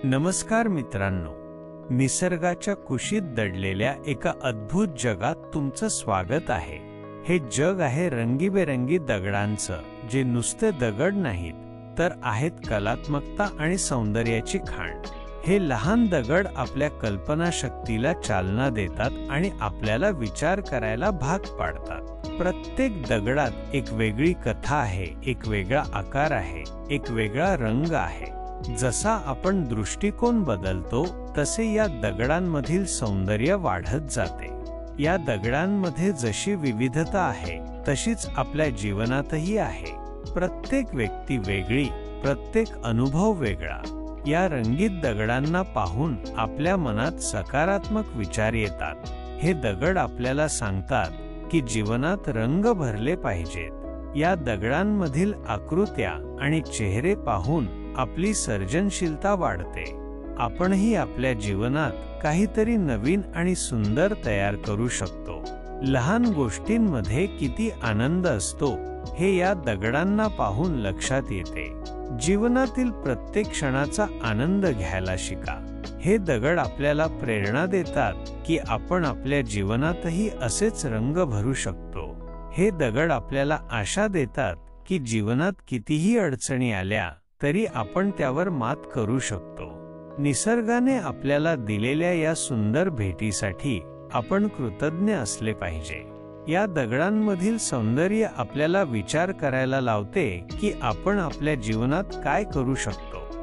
नमस्कार मित्रांनो, निसर्गाच्या कुशीत दडलेल्या एका अद्भुत जगात तुमचं स्वागत आहे। हे जग आहे रंगीबेरंगी दगडांचं, जे नुसते दगड नाहीत तर आहेत कलात्मकता आणि सौंदर्याची खाण। हे लहान दगड आपल्या कल्पनाशक्तीला चालना देतात आणि आपल्याला विचार करायला भाग पाडतात। प्रत्येक दगडात एक वेगळी कथा आहे, एक वेगळा आकार आहे, एक वेगळा रंग आहे। जसा आपण दृष्टिकोन बदलतो तसे या दगडांमधील सौंदर्य वाढत जाते। या दगडांमध्ये जशी विविधता आहे तशीच आपल्या जीवनातही आहे। प्रत्येक व्यक्ती वेगळी, प्रत्येक अनुभव वेगळा। या रंगीत दगडांना पाहून आपल्या मनात सकारात्मक विचार येतात। हे दगड आपल्याला सांगतात की जीवनात रंग भरले पाहिजेत। या दगडांमधील आकृत्या आणि चेहरे पाहून आपली सर्जनशीलता वाढते। आपणही आपल्या जीवनात काहीतरी नवीन आणि सुंदर तयार करू शकतो। लहान गोष्टींमध्ये किती आनंद असतो हे या दगडांना पाहून लक्षात येते। जीवनातील प्रत्येक क्षणाचा आनंद घ्यायला शिका। हे दगड आपल्याला प्रेरणा देतात की आपण आपल्या जीवनातही असेच रंग भरू शकतो। हे दगड आपल्याला आशा देतात की जीवनात कितीही अडचणी आल्या तरी आपण त्यावर मात करू शकतो। निसर्गाने आपल्याला दिलेल्या या सुंदर भेटीसाठी आपण कृतज्ञ असले पाहिजे। या दगडांमधील सौंदर्य आपल्याला विचार करायला लावते की आपण आपल्या जीवनात काय करू शकतो।